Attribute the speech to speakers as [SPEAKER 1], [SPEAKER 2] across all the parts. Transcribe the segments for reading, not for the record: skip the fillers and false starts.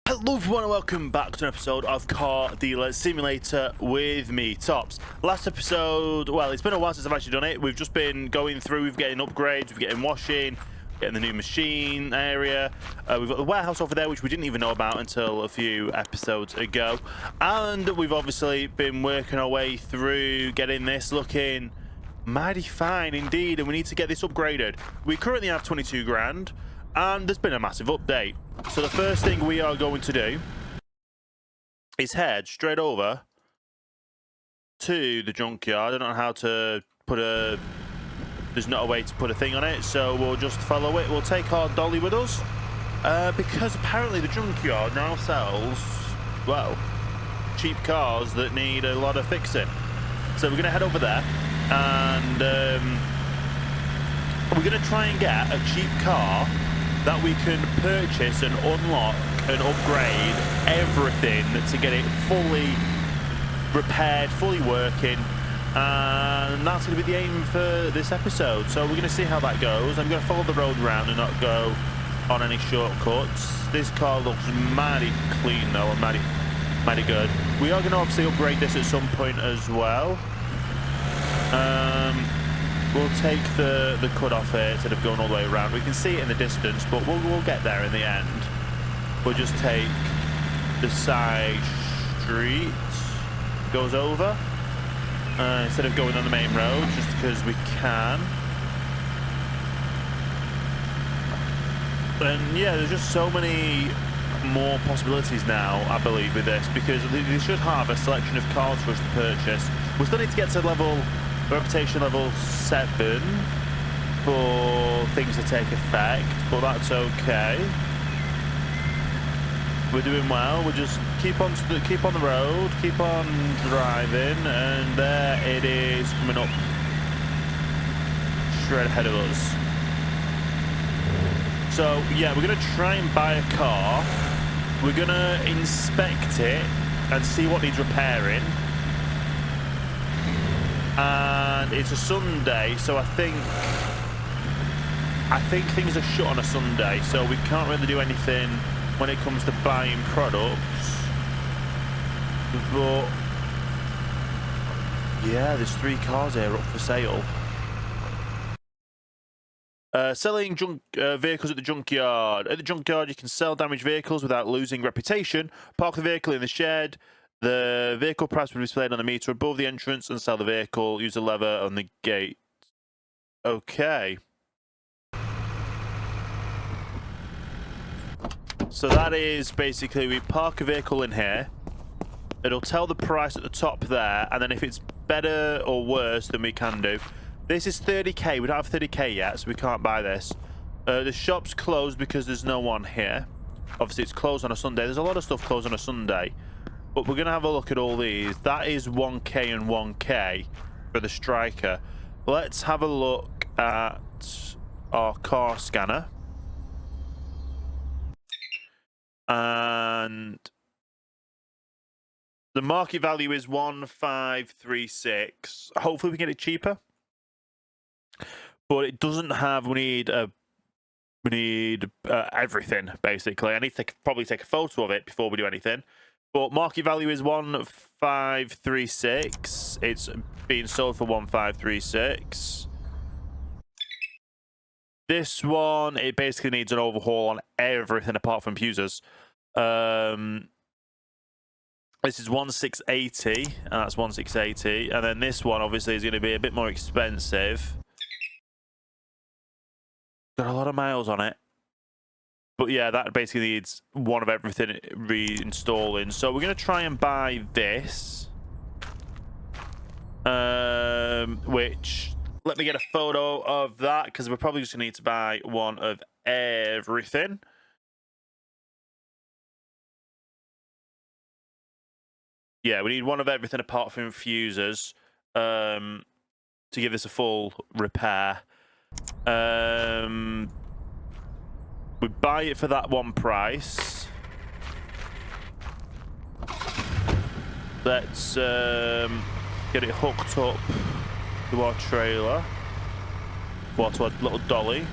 [SPEAKER 1] Hello everyone and welcome back to an episode of Car Dealer Simulator with me, Tops. Last episode, well, it's been a while since I've actually done it. We've just been going through, we're getting upgrades, we're getting washing, getting the new machine area. We've got the warehouse over there, which we didn't even know about until a few episodes ago. And we've obviously been working our way through getting this looking mighty fine indeed, and we need to get this upgraded. We currently have 22 grand. And there's been a massive update. So the first thing we are going to do is head straight over to the junkyard. I don't know how to put a... There's not a way to put a thing on it, so we'll just follow it. We'll take our dolly with us. Because apparently the junkyard now sells, well, cheap cars that need a lot of fixing. So we're going to head over there and we're going to try and get a cheap car that we can purchase and unlock and upgrade everything to get it fully repaired, fully working, and that's going to be the aim for this episode. So we're going to see how that goes. I'm going to follow the road around and not go on any shortcuts. This car looks mighty clean though, and mighty good. We are going to obviously upgrade this at some point as well. We'll take the cut off here instead of going all the way around. We can see it in the distance, but we'll get there in the end. We'll just take the side street, goes over, instead of going on the main road, just because we can. And yeah, there's just so many more possibilities now, I believe, with this, because they should have a selection of cars for us to purchase. We still need to get to reputation level 7 for things to take effect, but that's okay. We're doing well. We'll just keep on the road, keep on driving, and there it is coming up straight ahead of us. So yeah, we're gonna try and buy a car. We're gonna inspect it and see what needs repairing. And it's a Sunday, so I think things are shut on a Sunday, so we can't really do anything when it comes to buying products. But yeah, there's 3 cars here up for sale. Selling junk vehicles at the junkyard. At the junkyard, you can sell damaged vehicles without losing reputation. Park the vehicle in the shed. The vehicle price will be displayed on the meter above the entrance and sell the vehicle. Use a lever on the gate. Okay. So that is basically, we park a vehicle in here. It'll tell the price at the top there, and then if it's better or worse than we can do. This is 30k. We don't have 30k yet, so we can't buy this. The shop's closed because there's no one here. Obviously, it's closed on a Sunday. There's a lot of stuff closed on a Sunday. But we're going to have a look at all these. That is 1k and 1k for the Striker. Let's have a look at our car scanner. And the market value is 1536. Hopefully we can get it cheaper. But it doesn't have, we need everything, basically. I need to probably take a photo of it before we do anything. But market value is 1536. It's being sold for 1536. This one, it basically needs an overhaul on everything apart from fuses. This is 1680, and that's 1680. And then this one, obviously, is going to be a bit more expensive. Got a lot of miles on it. But yeah, that basically needs one of everything reinstalling. So we're going to try and buy this. Which, let me get a photo of that, because we're probably just going to need to buy one of everything. Yeah, we need one of everything apart from fusers to give this a full repair. We buy it for that one price. Let's get it hooked up to our trailer. Well, to our little dolly.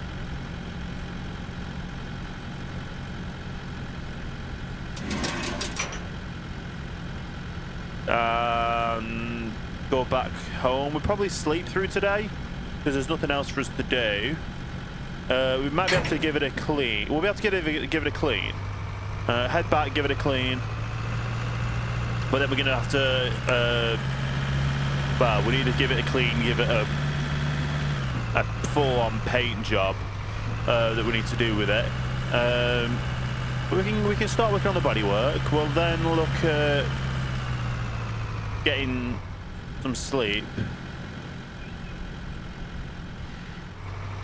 [SPEAKER 1] and go back home. We'll probably sleep through today because there's nothing else for us to do. We might be able to give it a clean. We'll be able to give it a clean. Head back, give it a clean. But then we're going to have to... well, we need to give it a clean, give it a full-on paint job that we need to do with it. We can start working on the bodywork. We'll then look at getting some sleep.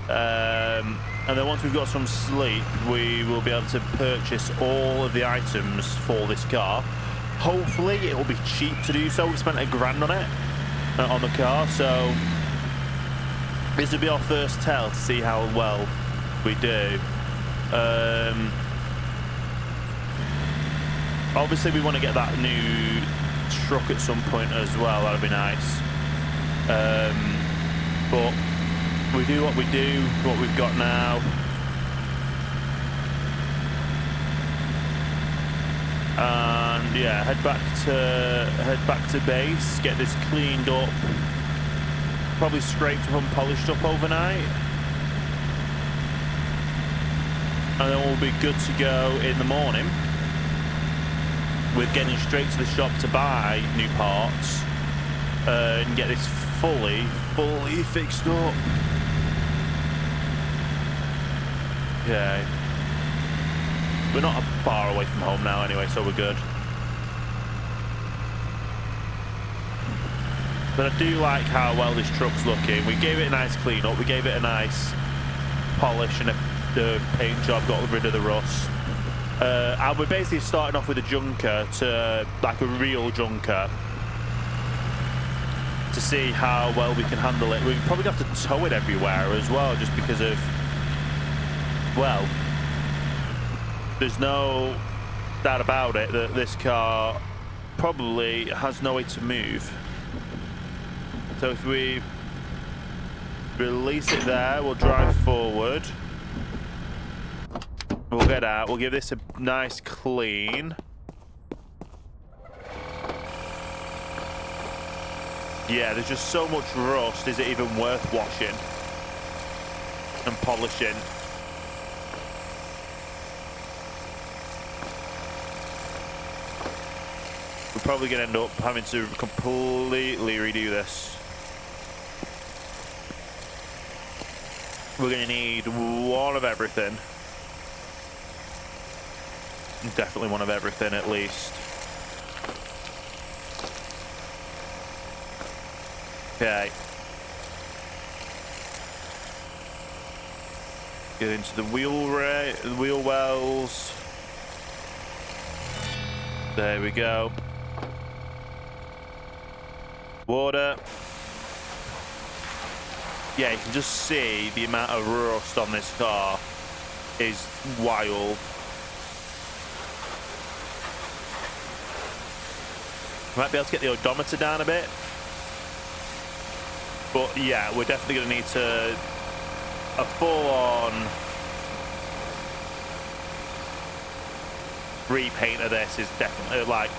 [SPEAKER 1] And then once we've got some sleep, we will be able to purchase all of the items for this car. Hopefully it will be cheap to do so. We've spent £1,000 on it, on the car, so this will be our first tell to see how well we do. Obviously we want to get that new truck at some point as well. That'd be nice. But we do what we do, what we've got now. And yeah, head back to base, get this cleaned up, probably scraped up and polished up overnight, and then we'll be good to go in the morning with getting straight to the shop to buy new parts and get this fully fixed up. Okay. We're not far away from home now anyway, so we're good. But I do like how well this truck's looking. We gave it a nice clean up, we gave it a nice polish and the paint job, got rid of the rust. And we're basically starting off with a junker to like a real junker to see how well we can handle it. We probably have to tow it everywhere as well, just because of, well, there's no doubt about it that this car probably has no way to move. So if we release it there, we'll drive forward. We'll get out, we'll give this a nice clean. Yeah, there's just so much rust, is it even worth washing and polishing? We're probably going to end up having to completely redo this. We're going to need one of everything. Definitely one of everything at least. Okay. Get into the wheel wells. There we go. Water. Yeah, you can just see the amount of rust on this car is wild. Might be able to get the odometer down a bit. But yeah, we're definitely going to need to a full-on repaint of this is definitely like,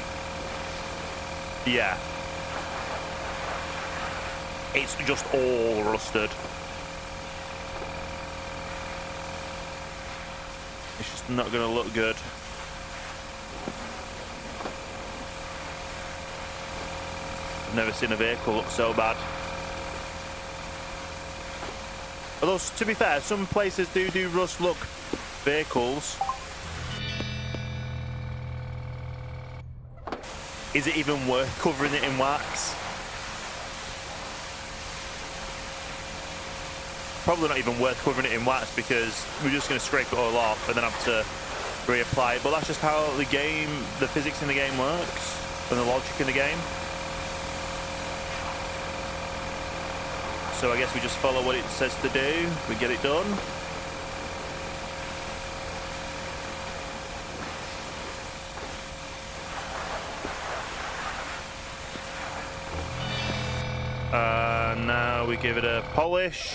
[SPEAKER 1] yeah. It's just all rusted. It's just not going to look good. I've never seen a vehicle look so bad. Although, to be fair, some places do rust look vehicles. Is it even worth covering it in wax? Probably not even worth covering it in wax because we're just going to scrape it all off and then have to reapply it. But that's just how the game, the physics in the game works and the logic in the game. So I guess we just follow what it says to do. We get it done. Now we give it a polish.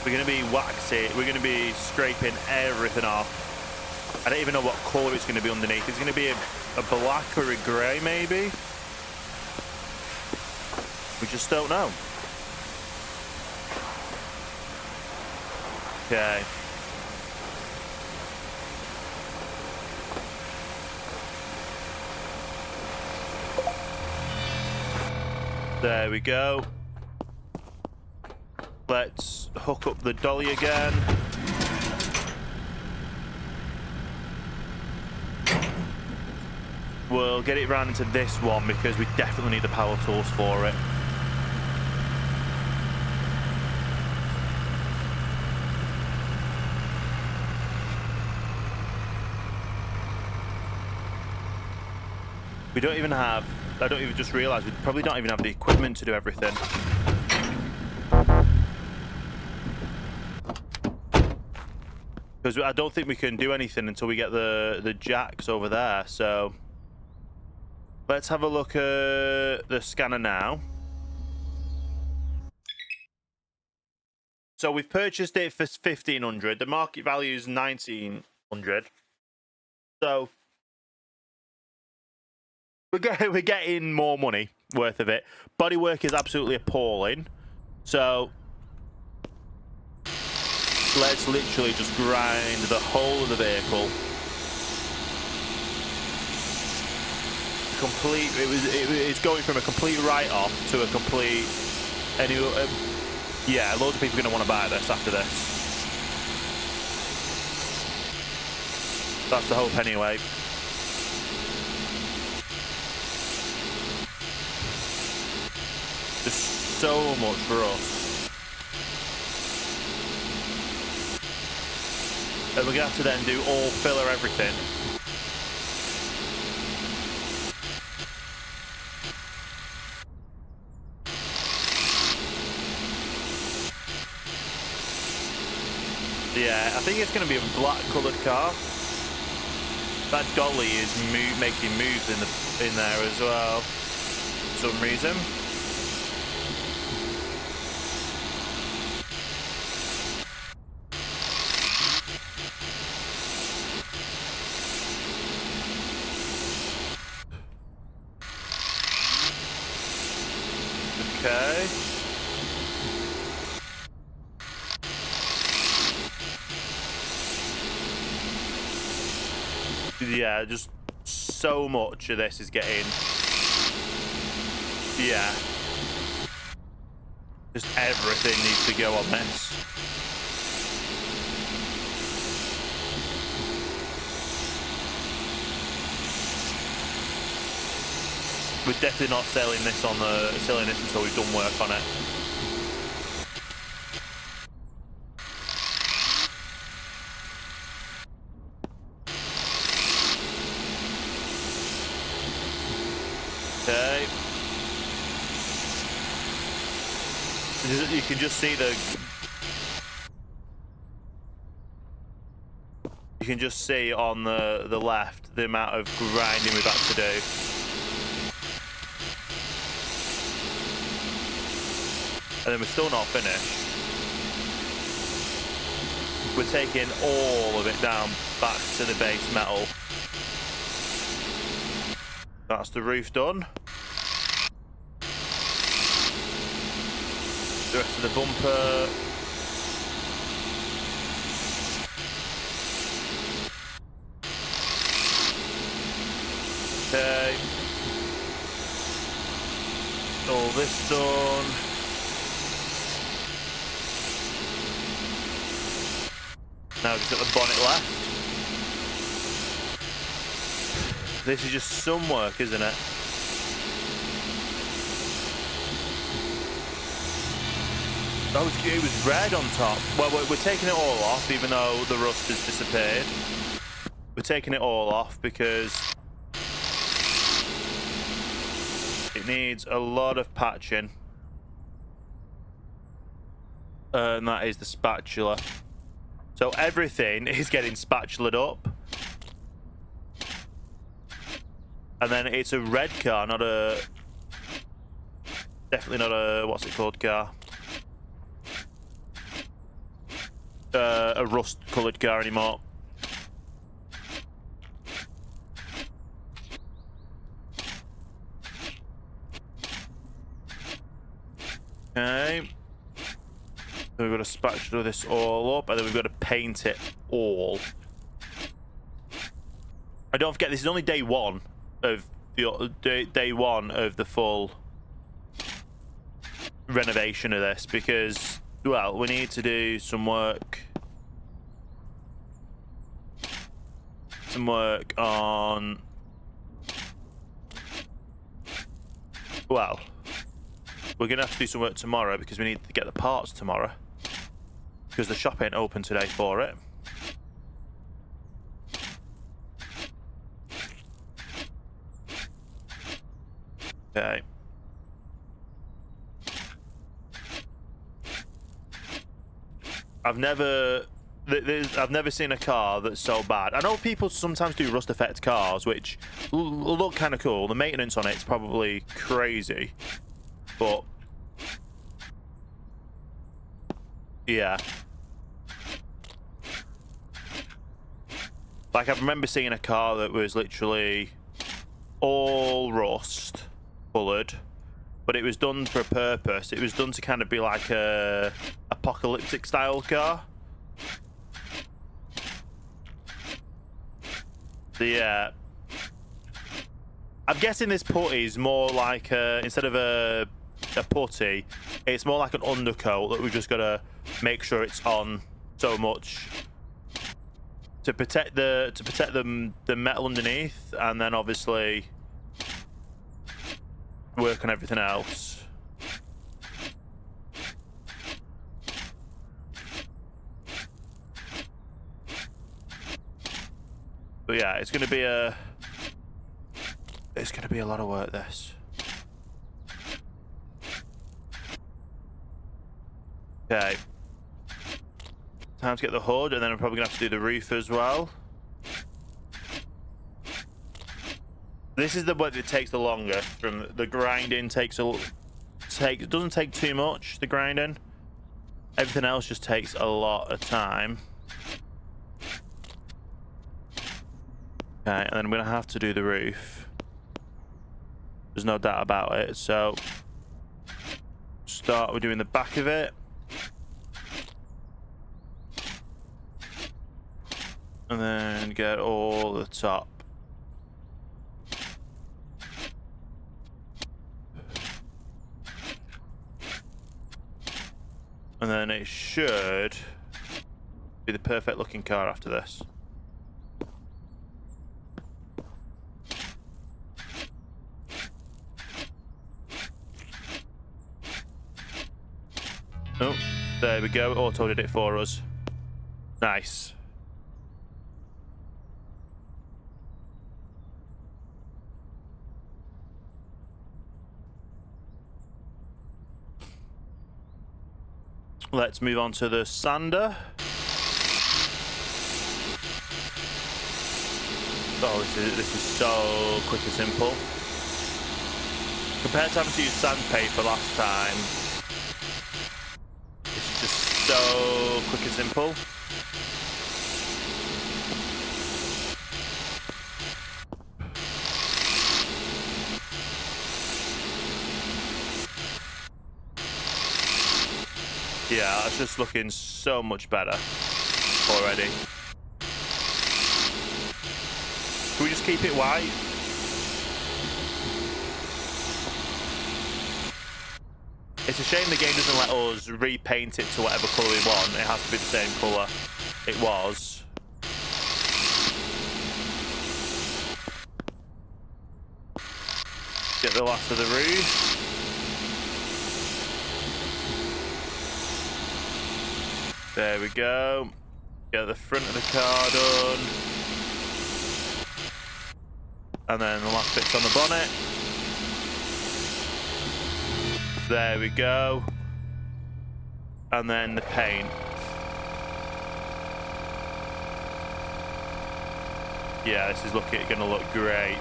[SPEAKER 1] We're going to be waxing. We're going to be scraping everything off. I don't even know what colour it's going to be underneath. It's going to be a black or a grey, maybe? We just don't know. Okay. There we go. Let's hook up the dolly again. We'll get it round into this one because we definitely need the power tools for it. We don't even have, I don't even just realised, we probably don't even have the equipment to do everything. Because I don't think we can do anything until we get the jacks over there, so... Let's have a look at the scanner now. So we've purchased it for 1,500. The market value is 1,900. So... We're getting more money worth of it. Bodywork is absolutely appalling. So let's literally just grind the whole of the vehicle. It's going from a complete write-off to a complete... yeah, loads of people are going to want to buy this after this. That's the hope anyway. There's so much rust. And we're going to have to then do all filler everything. Yeah, I think it's going to be a black coloured car. That dolly is making moves in there as well, for some reason. Okay. Yeah, just so much of this is getting... Yeah. Just everything needs to go on this. We're definitely not selling this until we've done work on it. Okay. You can just see you can just see on the left the amount of grinding we've had to do. And then we're still not finished. We're taking all of it down back to the base metal. That's the roof done. The rest of the bumper. Okay. All this done. Now we've just got the bonnet left. This is just some work, isn't it? Oh, it was red on top. Well, we're taking it all off, even though the rust has disappeared. We're taking it all off because it needs a lot of patching. And that is the spatula. So everything is getting spatulaed up. And then it's a red car, not a... Definitely not a... What's it called car? A rust-coloured car anymore. Then we've got to spatula this all up, and then we've got to paint it all. And don't forget, this is only day one of the full renovation of this, because, well, we need to do some work. Some work on, well, we're gonna have to do some work tomorrow because we need to get the parts tomorrow, because the shop ain't open today for it. Okay. I've never seen a car that's so bad. I know people sometimes do rust effect cars, which look kind of cool. The maintenance on it's probably crazy, but yeah. Like, I remember seeing a car that was literally all rust coloured, but it was done for a purpose. It was done to kind of be like a apocalyptic style car. So yeah, I'm guessing this putty is more like instead of a putty, it's more like an undercoat that we've just got to make sure it's on so much to protect the metal underneath, and then obviously work on everything else. But yeah, it's gonna be a lot of work, this. Okay. Time to get the hood, and then I'm probably gonna have to do the roof as well. This is the one that takes the longest. From the grinding doesn't take too much, the grinding. Everything else just takes a lot of time. Okay, and then I'm gonna have to do the roof. There's no doubt about it. So start with doing the back of it. And then get all the top. And then it should be the perfect looking car after this. Oh, there we go. It auto did it for us. Nice. Let's move on to the sander. Oh, this is so quick and simple. Compared to having to use sandpaper last time, this is just so quick and simple. Yeah, it's just looking so much better already. Can we just keep it white? It's a shame the game doesn't let us repaint it to whatever colour we want. It has to be the same colour it was. Get the last of the roof. There we go. Get the front of the car done. And then the last bit's on the bonnet. There we go. And then the paint. Yeah, this is gonna look great.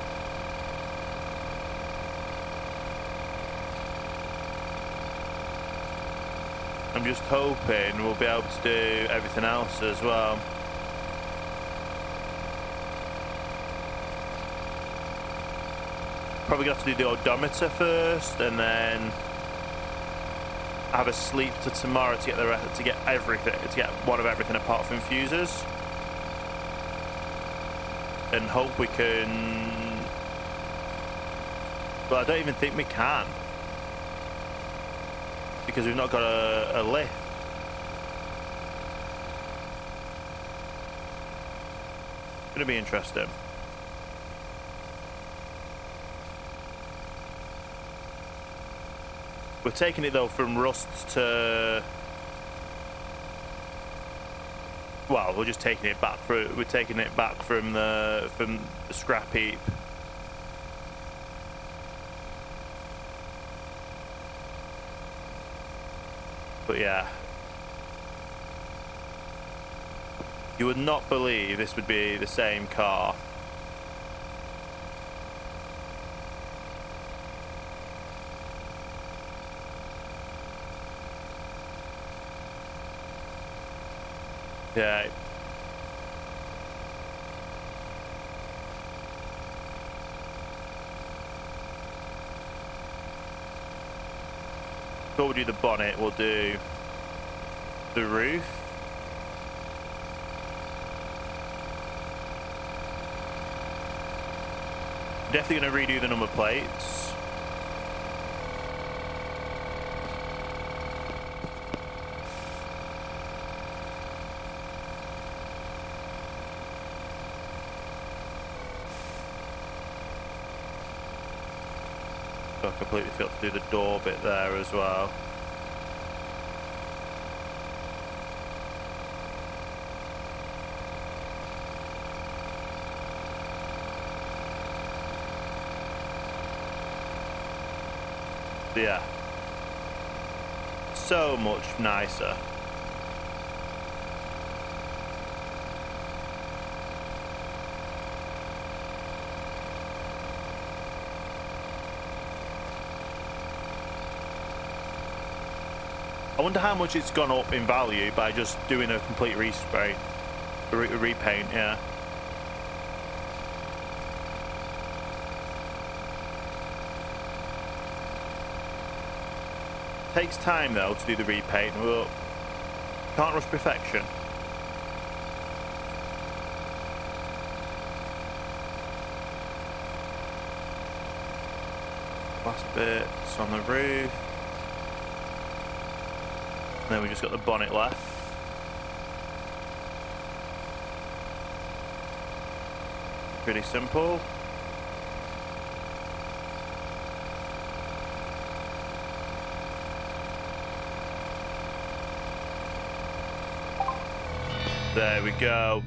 [SPEAKER 1] I'm just hoping we'll be able to do everything else as well. Probably gonna have to do the odometer first, and then have a sleep to tomorrow to get everything, to get one of everything apart from fuses, and hope we can. Well, I don't even think we can because we've not got a lift. It's gonna be interesting. We're taking it though from rust to. Well, we're just taking it back. We're taking it back from the scrap heap. But yeah, you would not believe this would be the same car. Yeah. Before we do the bonnet, we'll do the roof. Definitely going to redo the number plates. I completely forgot to do the door bit there as well. But yeah, so much nicer. I wonder how much it's gone up in value by just doing a complete respray, repaint, yeah. Takes time though to do the repaint, but can't rush perfection. Last bits on the roof. Then we just got the bonnet left. Pretty simple. There we go.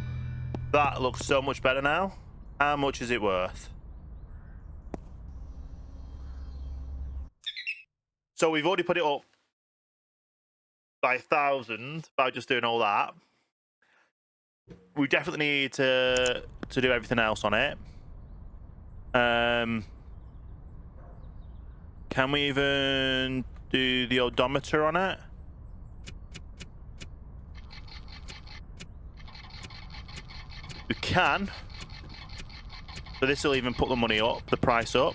[SPEAKER 1] That looks so much better now. How much is it worth? So we've already put it up by 1,000 by just doing all that. We definitely need to do everything else on it. Can we even do the odometer on it? We can. So this will even put the money up, the price up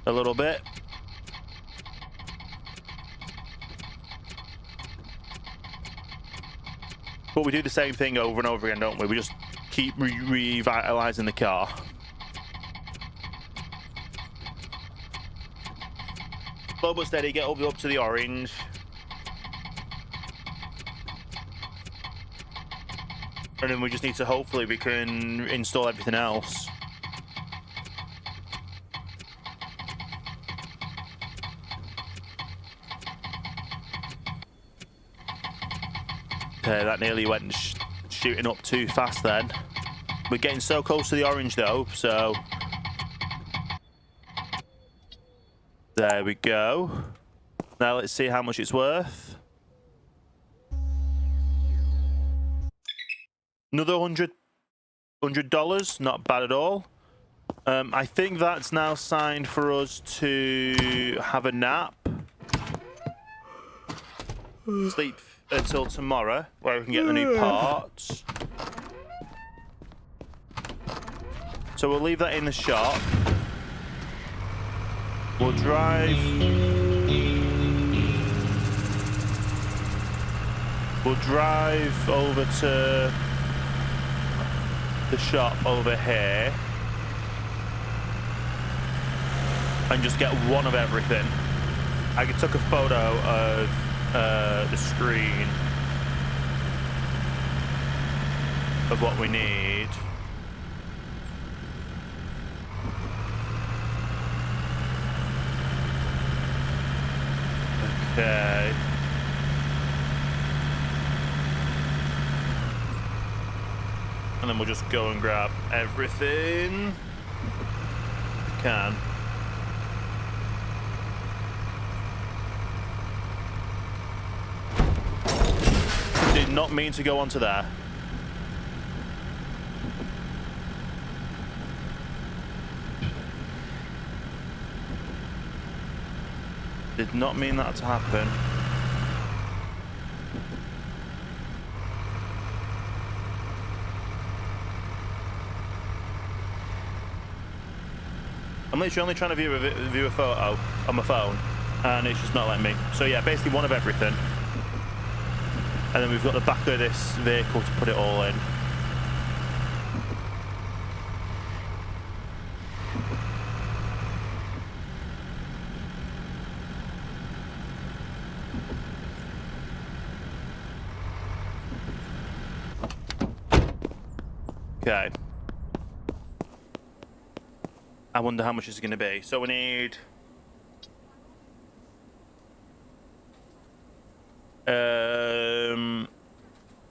[SPEAKER 1] a little bit. But we do the same thing over and over again, don't we? We just keep revitalizing the car. Slow but steady, get up to the orange. And then we just need to, hopefully we can install everything else. Okay, that nearly went shooting up too fast then. We're getting so close to the orange though, so... There we go. Now let's see how much it's worth. Another $100, not bad at all. I think that's now signed for us to have a nap. Sleep until tomorrow, where we can get the new parts. So we'll leave that in the shop. We'll drive We'll drive over to the shop over here and just get one of everything. I took a photo of the screen of what we need. Okay. And then we'll just go and grab everything we can. Did not mean to go onto there. Did not mean that to happen. I'm literally only trying to view a photo on my phone, and it's just not letting me. So yeah, basically one of everything. And then we've got the back of this vehicle to put it all in. Okay. I wonder how much it's going to be. So we need...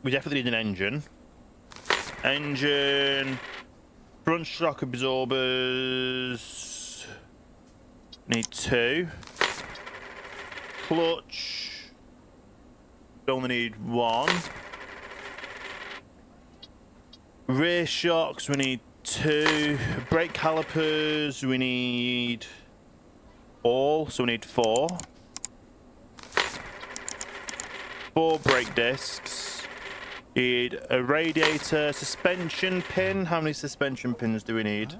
[SPEAKER 1] we definitely need an engine. Engine... Front shock absorbers... Need 2. Clutch... We only need 1. Rear shocks, we need 2. Brake calipers, we need all, so we need 4. 4 brake discs. Need a radiator, suspension pin. How many suspension pins do we need?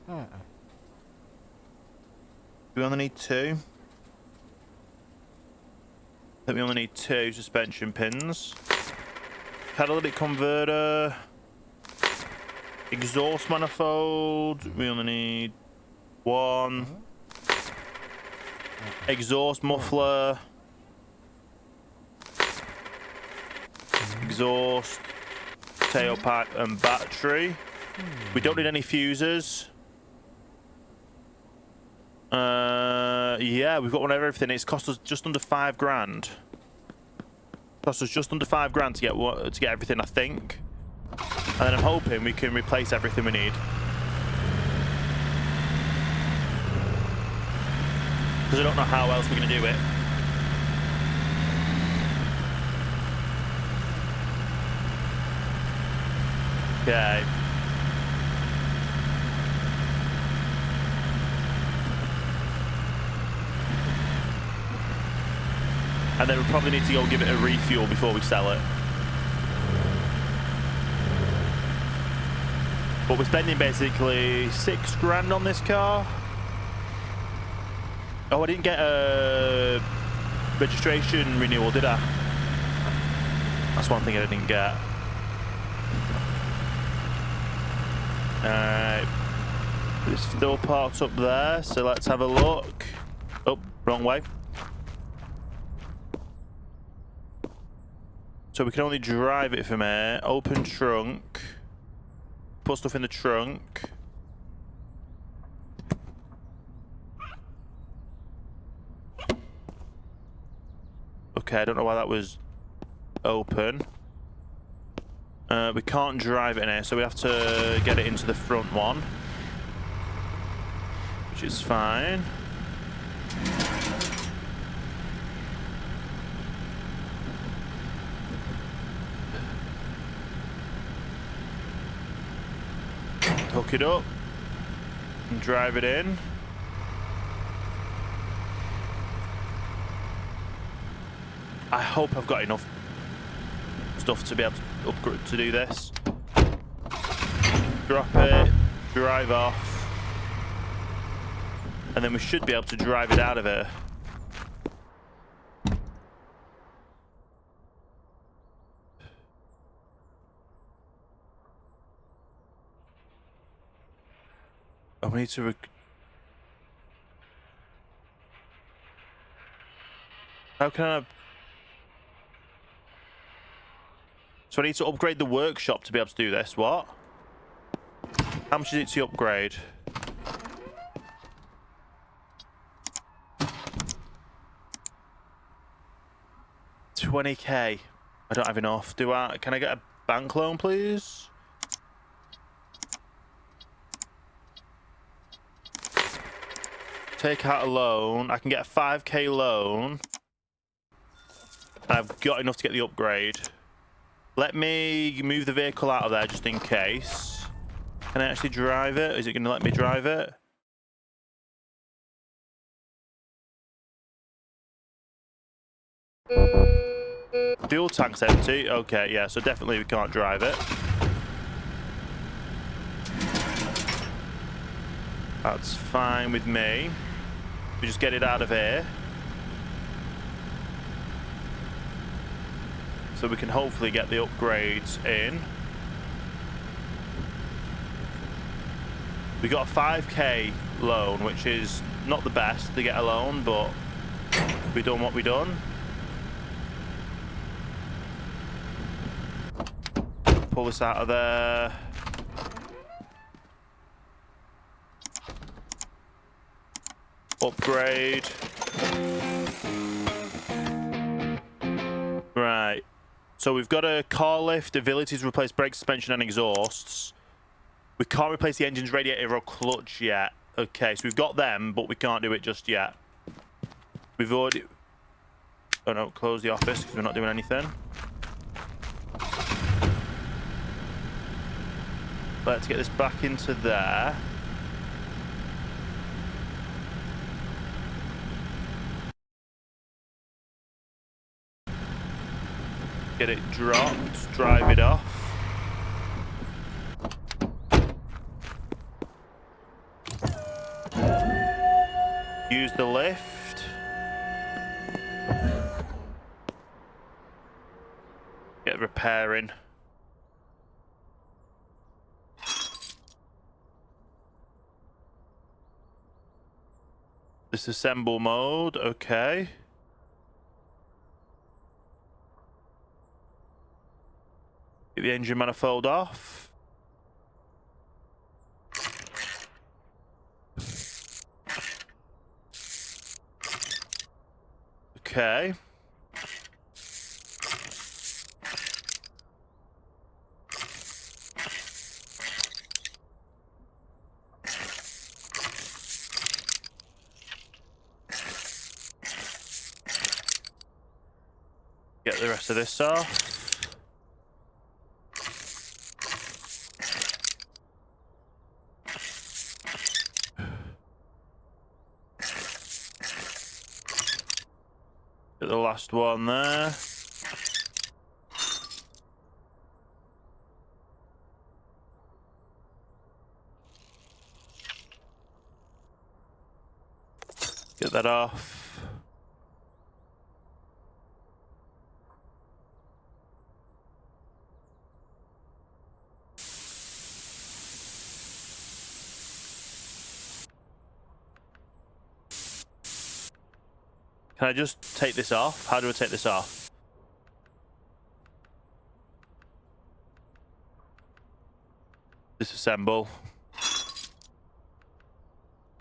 [SPEAKER 1] Do we only need 2? I think we only need 2 suspension pins. Catalytic converter. Exhaust manifold. We only need 1. Exhaust muffler. Exhaust. Tailpipe and battery. We don't need any fuses. Yeah, we've got one of everything. It's cost us just under 5 grand. Cost us just under 5 grand to get everything, I think. And then I'm hoping we can replace everything we need. Because I don't know how else we're going to do it. Okay. And then we'll probably need to go give it a refuel before we sell it. But we're spending basically 6 grand on this car. Oh, I didn't get a registration renewal, did I? That's one thing I didn't get. It's still parked up there, so let's have a look. Oh, wrong way. So we can only drive it from here. Open trunk. Put stuff in the trunk. Okay, I don't know why that was open. We can't drive it in here, so we have to get it into the front one. Which is fine. Hook it up and drive it in. I hope I've got enough stuff to be able to upgrade to do this. Drop it, drive off, and then we should be able to drive it out of here. we need to... How can I... So I need to upgrade the workshop to be able to do this. What? How much is it to upgrade? $20K. I don't have enough. Do I? Can I get a bank loan, please? Take out a loan. I can get a 5K loan. I've got enough to get the upgrade. Let me move the vehicle out of there just in case. Can I actually drive it? Is it going to let me drive it? Fuel tank's empty. Okay, yeah, so definitely we can't drive it. That's fine with me. We just get it out of here. So we can hopefully get the upgrades in. We got a 5K loan, which is not the best to get a loan, but we done what we done. Pull this out of there. Upgrade. Right. So we've got a car lift, abilities to replace brake suspension and exhausts. We can't replace the engine's radiator or clutch yet. Okay, so we've got them, but we can't do it just yet. We've already... Oh no, close the office because we're not doing anything. Let's get this back into there. Get it dropped, drive it off. Use the lift. Get repairing. Disassemble mode, okay. Get the engine manifold off. Okay. Get the rest of this off. Get the last one there. Get that off. Can I just take this off? How do I take this off? Disassemble.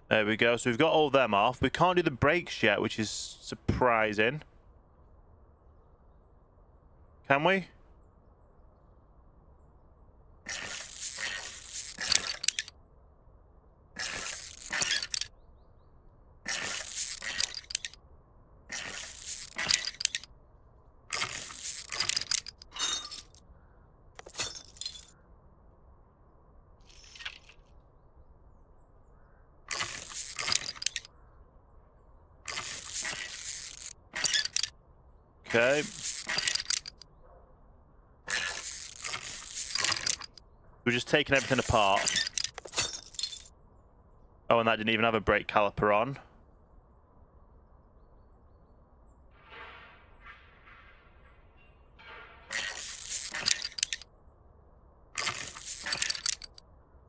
[SPEAKER 1] There we go. So we've got all them off. We can't do the brakes yet, which is surprising. Can we? Okay. We're just taking everything apart. Oh, and that didn't even have a brake caliper on.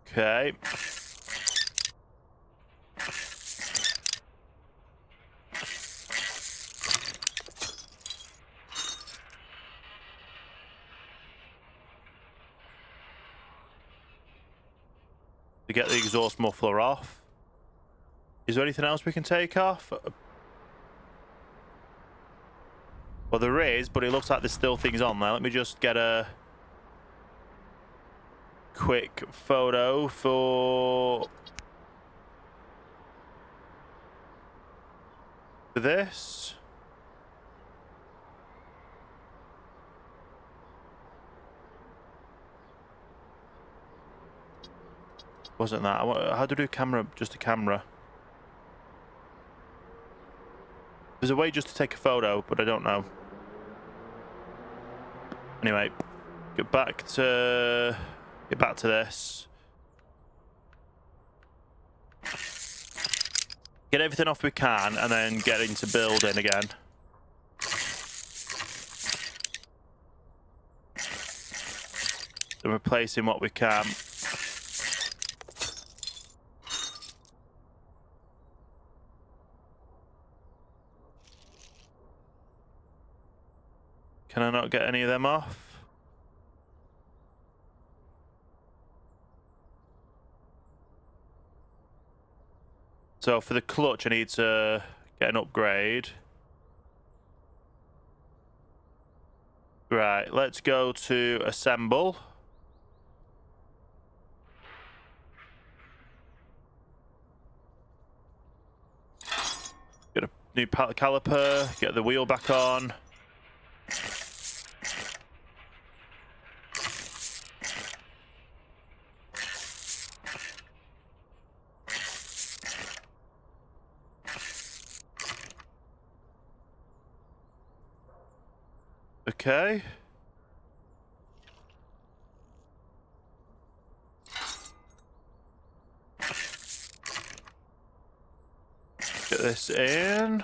[SPEAKER 1] Okay. to get the exhaust muffler off. Is there anything else we can take off? Well, there is, but it looks like there's still things on there. Let me just get a quick photo for this. Wasn't that? How do I do camera? Just a camera. There's a way just to take a photo, but I don't know. Anyway, get back to this. Get everything off we can, and then get into building again. Then replacing what we can. Can I not get any of them off? So for the clutch, I need to get an upgrade. Right, let's go to assemble. Get a new caliper, get the wheel back on. Okay. Get this in.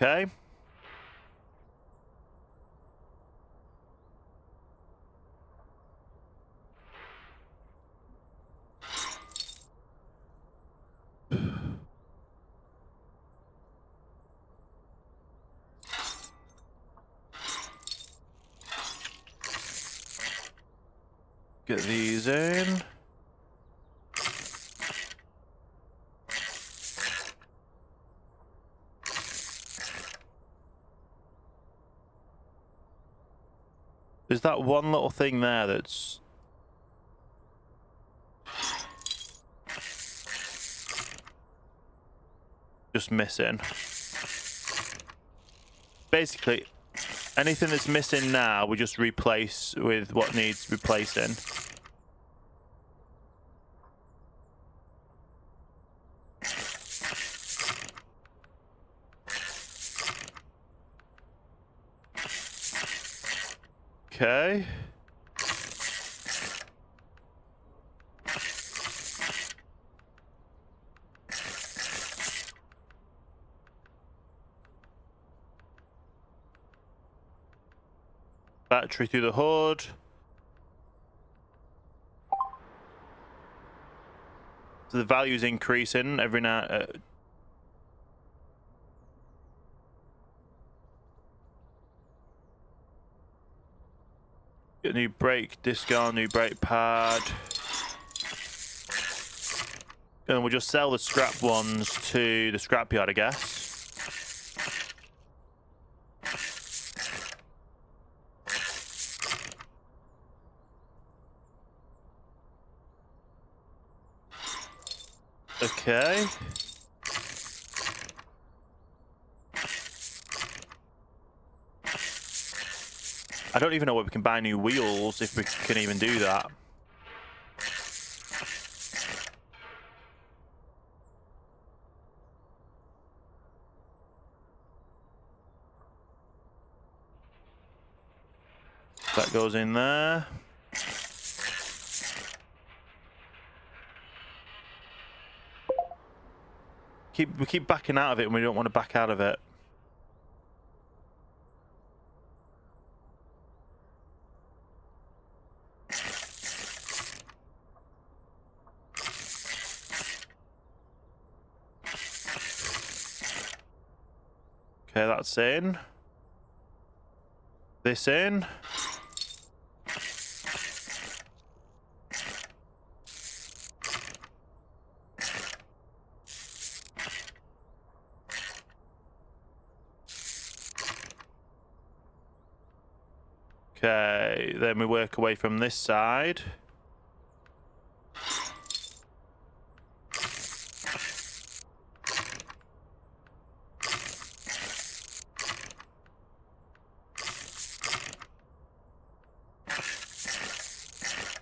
[SPEAKER 1] Okay. Get these in. There's that one little thing there that's just missing. Basically, anything that's missing now, we just replace with what needs replacing. Okay. Battery through the hood. So the value's increasing every now. Get a new brake disc on, new brake pad. And we'll just sell the scrap ones to the scrapyard, I guess. Okay. I don't even know where we can buy new wheels, if we can even do that. That goes in there. We keep backing out of it, and we don't want to back out of it. Okay, that's in. This in. Okay, then we work away from this side.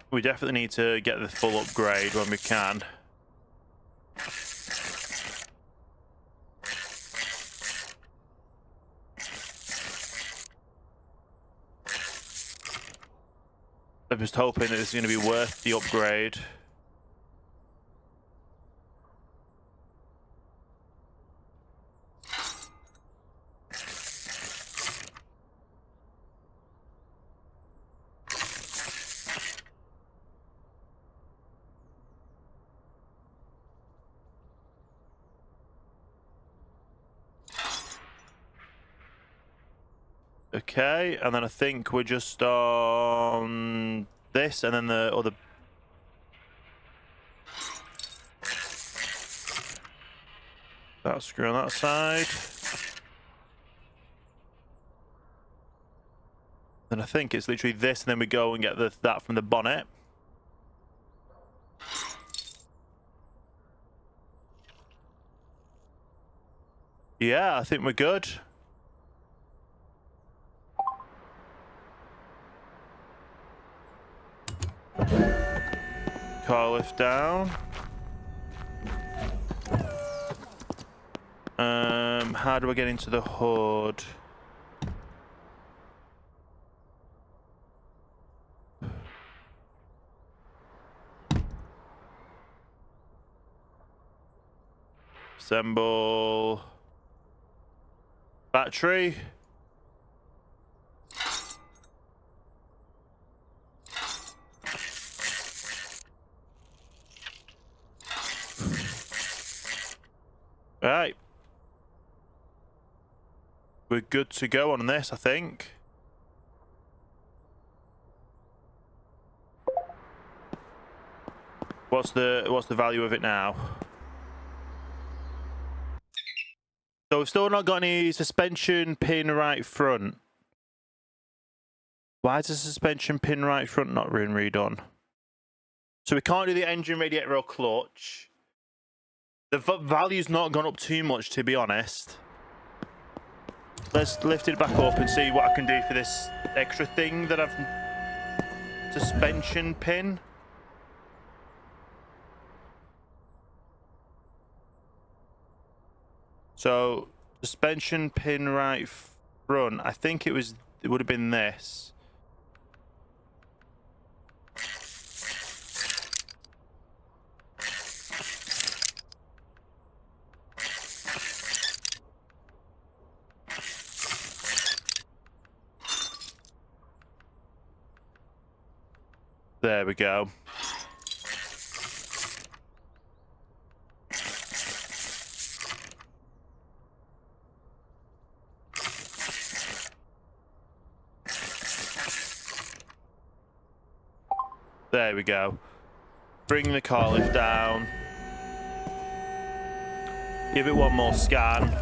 [SPEAKER 1] We definitely need to get the full upgrade when we can. I'm just hoping that it's going to be worth the upgrade. Okay, and then I think we're just on this and then the other. That screw on that side. Then I think it's literally this, and then we go and get that from the bonnet. Yeah, I think we're good. Car lift down. How do I get into the hood? Assemble. Battery. Right. We're good to go on this, I think. What's the value of it now? So we've still not got any suspension pin right front. Why is the suspension pin right front not been redone? So we can't do the engine, radiator, or clutch. The value's not gone up too much, to be honest. Let's lift it back up and see what I can do for this extra thing that I've... Suspension pin. So, suspension pin right front. I think it would have been this. There we go. There we go. Bring the car lift down. Give it one more scan.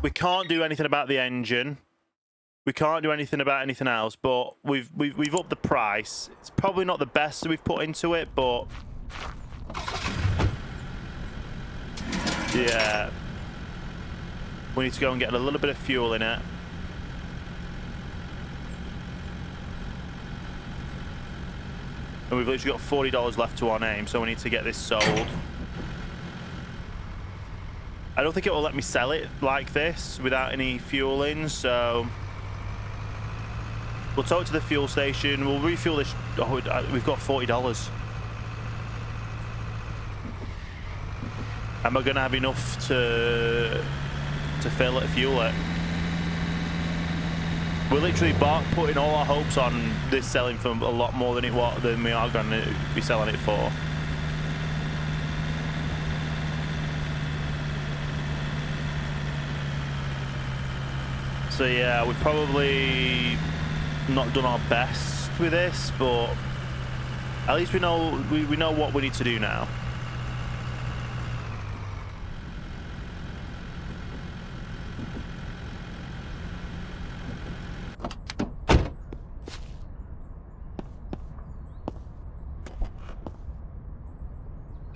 [SPEAKER 1] We can't do anything about the engine. We can't do anything about anything else, but we've upped the price. It's probably not the best that we've put into it, but yeah, we need to go and get a little bit of fuel in it. And we've literally got $40 left to our name, so we need to get this sold. I don't think it will let me sell it like this without any fuel in, so we'll talk to the fuel station. We'll refuel this. Oh, we've got $40. Am I going to have enough to fill it, fuel it? We're literally putting all our hopes on this selling for a lot more than we are going to be selling it for. So yeah, we've probably not done our best with this, but at least we know what we need to do now.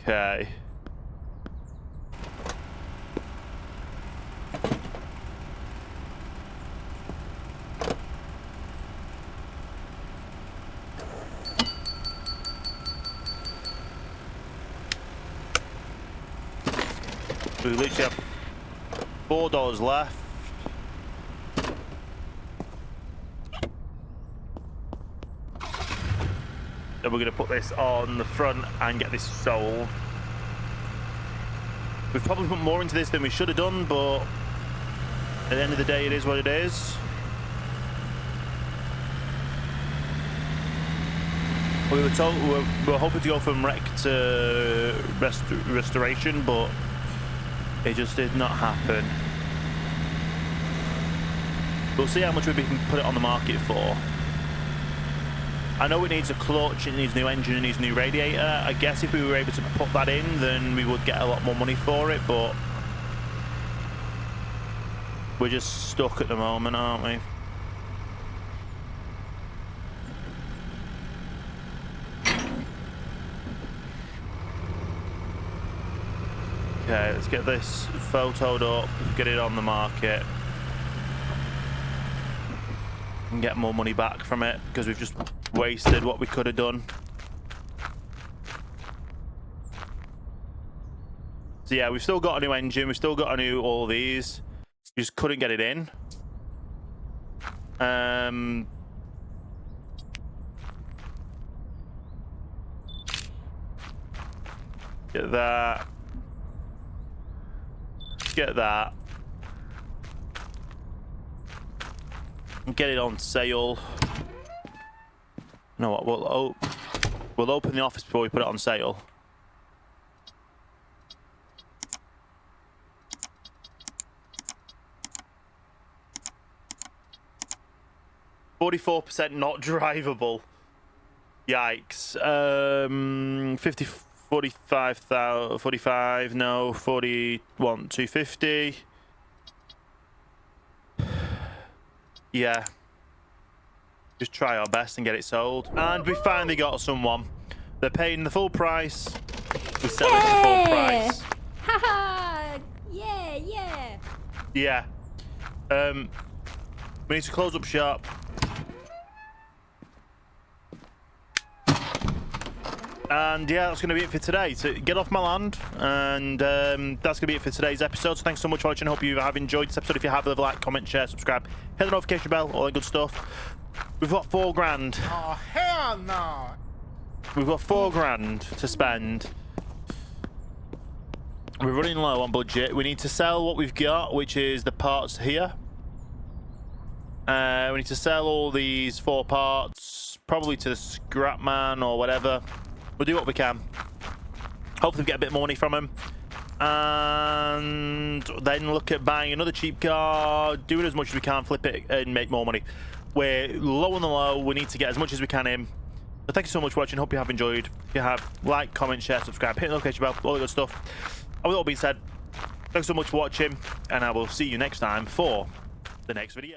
[SPEAKER 1] Okay. We literally have $4 left. Then we're going to put this on the front and get this sold. We've probably put more into this than we should have done, but at the end of the day, it is what it is. We were told we were hoping to go from wreck to restoration, but it just did not happen. We'll see how much we can put it on the market for. I know it needs a clutch, it needs a new engine, it needs a new radiator. I guess if we were able to put that in, then we would get a lot more money for it, but we're just stuck at the moment, aren't we? Okay, let's get this photoed up, get it on the market, and get more money back from it, because we've just wasted what we could have done. So yeah, we've still got a new engine, we've still got a new all these. We just couldn't get it in. Get that. Get that. And get it on sale. You know what? We'll open the office before we put it on sale. %44 not drivable. Yikes. 45, no, 41, 250. Yeah. Just try our best and get it sold. And we finally got someone. They're paying the full price. We sell it at the full price.
[SPEAKER 2] Haha! Yeah, yeah.
[SPEAKER 1] Yeah. We need to close up shop. And yeah, that's going to be it for today. So get off my land, and that's going to be it for today's episode. So thanks so much for watching. I hope you have enjoyed this episode. If you have, leave a like, comment, share, subscribe, hit the notification bell, all that good stuff. We've got $4 grand.
[SPEAKER 3] Oh hell no!
[SPEAKER 1] We've got $4 grand to spend. We're running low on budget. We need to sell what we've got, which is the parts here. We need to sell all these 4 parts, probably to the scrap man or whatever. We'll do what we can. Hopefully we get a bit more money from him. And then look at buying another cheap car, doing as much as we can, flip it and make more money. We're low on the low. We need to get as much as we can in. So thank you so much for watching. Hope you have enjoyed. If you have, like, comment, share, subscribe, hit the notification bell, all the good stuff. And with all being said, thanks so much for watching, and I will see you next time for the next video.